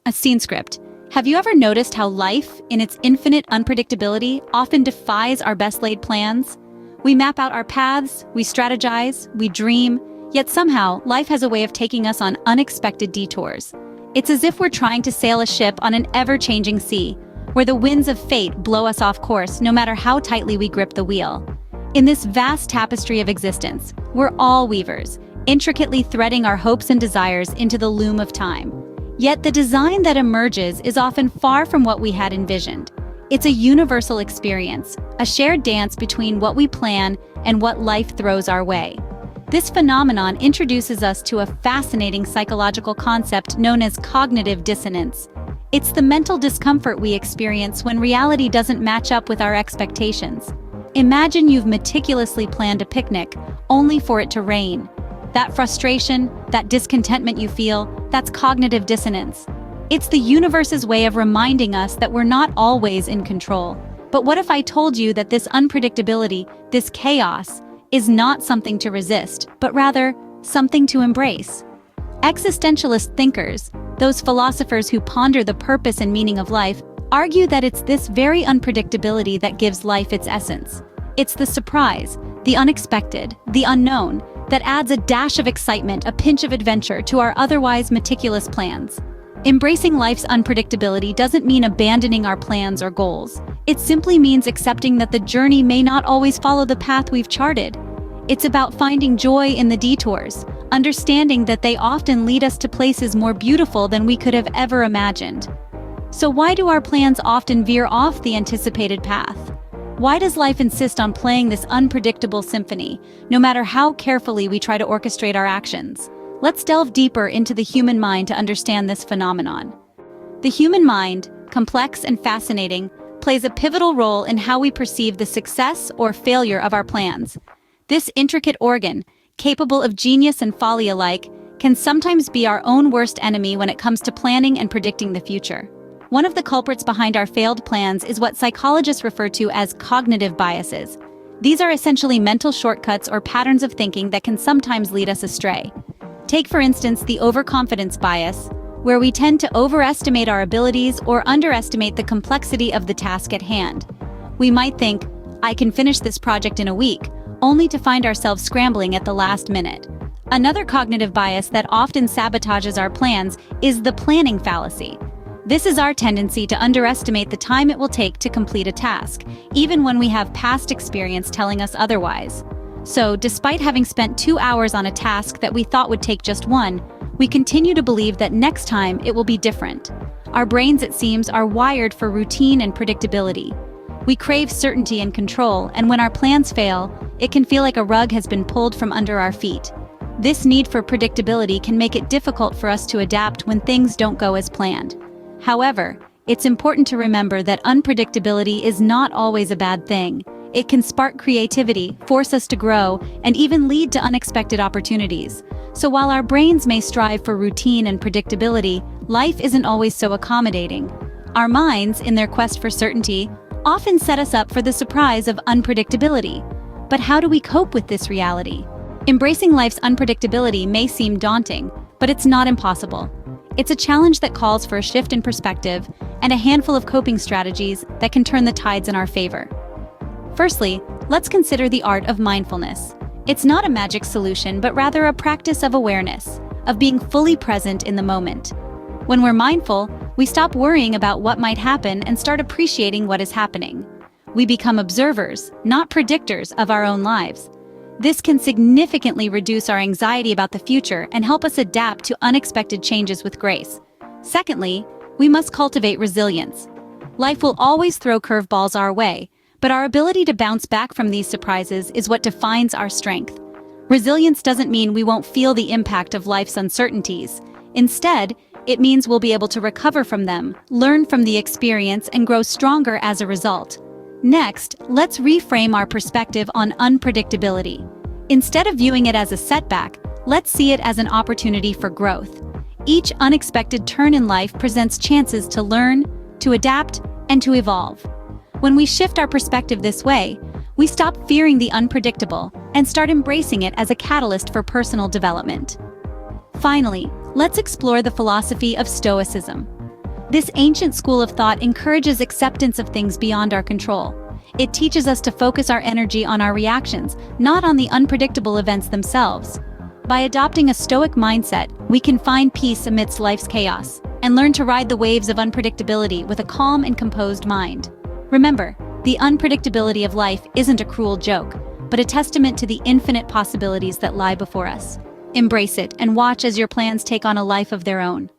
A scene script. Have you ever noticed how life, in its infinite unpredictability, often defies our best-laid plans? We map out our paths, we strategize, we dream, yet somehow life has a way of taking us on unexpected detours. It's as if we're trying to sail a ship on an ever-changing sea, where the winds of fate blow us off course no matter how tightly we grip the wheel. In this vast tapestry of existence, we're all weavers, intricately threading our hopes and desires into the loom of time. Yet the design that emerges is often far from what we had envisioned. It's a universal experience, a shared dance between what we plan and what life throws our way. This phenomenon introduces us to a fascinating psychological concept known as cognitive dissonance. It's the mental discomfort we experience when reality doesn't match up with our expectations. Imagine you've meticulously planned a picnic, only for it to rain. That frustration, that discontentment you feel, that's cognitive dissonance. It's the universe's way of reminding us that we're not always in control. But what if I told you that this unpredictability, this chaos, is not something to resist, but rather something to embrace? Existentialist thinkers, those philosophers who ponder the purpose and meaning of life, argue that it's this very unpredictability that gives life its essence. It's the surprise, the unexpected, the unknown, that adds a dash of excitement, a pinch of adventure to our otherwise meticulous plans. Embracing life's unpredictability doesn't mean abandoning our plans or goals. It simply means accepting that the journey may not always follow the path we've charted. It's about finding joy in the detours, understanding that they often lead us to places more beautiful than we could have ever imagined. So why do our plans often veer off the anticipated path? Why does life insist on playing this unpredictable symphony, no matter how carefully we try to orchestrate our actions? Let's delve deeper into the human mind to understand this phenomenon. The human mind, complex and fascinating, plays a pivotal role in how we perceive the success or failure of our plans. This intricate organ, capable of genius and folly alike, can sometimes be our own worst enemy when it comes to planning and predicting the future. One of the culprits behind our failed plans is what psychologists refer to as cognitive biases. These are essentially mental shortcuts or patterns of thinking that can sometimes lead us astray. Take, for instance, the overconfidence bias, where we tend to overestimate our abilities or underestimate the complexity of the task at hand. We might think, I can finish this project in a week, only to find ourselves scrambling at the last minute. Another cognitive bias that often sabotages our plans is the planning fallacy. This is our tendency to underestimate the time it will take to complete a task, even when we have past experience telling us otherwise. So, despite having spent 2 hours on a task that we thought would take just 1, we continue to believe that next time it will be different. Our brains, it seems, are wired for routine and predictability. We crave certainty and control, and when our plans fail, it can feel like a rug has been pulled from under our feet. This need for predictability can make it difficult for us to adapt when things don't go as planned. However, it's important to remember that unpredictability is not always a bad thing. It can spark creativity, force us to grow, and even lead to unexpected opportunities. So while our brains may strive for routine and predictability, life isn't always so accommodating. Our minds, in their quest for certainty, often set us up for the surprise of unpredictability. But how do we cope with this reality? Embracing life's unpredictability may seem daunting, but it's not impossible. It's a challenge that calls for a shift in perspective and a handful of coping strategies that can turn the tides in our favor. Firstly, let's consider the art of mindfulness. It's not a magic solution, but rather a practice of awareness, of being fully present in the moment. When we're mindful, we stop worrying about what might happen and start appreciating what is happening. We become observers, not predictors of our own lives. This can significantly reduce our anxiety about the future and help us adapt to unexpected changes with grace. Secondly, we must cultivate resilience. Life will always throw curveballs our way, but our ability to bounce back from these surprises is what defines our strength. Resilience doesn't mean we won't feel the impact of life's uncertainties. Instead, it means we'll be able to recover from them, learn from the experience, and grow stronger as a result. Next, let's reframe our perspective on unpredictability. Instead of viewing it as a setback, let's see it as an opportunity for growth. Each unexpected turn in life presents chances to learn, to adapt, and to evolve. When we shift our perspective this way, we stop fearing the unpredictable and start embracing it as a catalyst for personal development. Finally, let's explore the philosophy of Stoicism. This ancient school of thought encourages acceptance of things beyond our control. It teaches us to focus our energy on our reactions, not on the unpredictable events themselves. By adopting a stoic mindset, we can find peace amidst life's chaos and learn to ride the waves of unpredictability with a calm and composed mind. Remember, the unpredictability of life isn't a cruel joke, but a testament to the infinite possibilities that lie before us. Embrace it and watch as your plans take on a life of their own.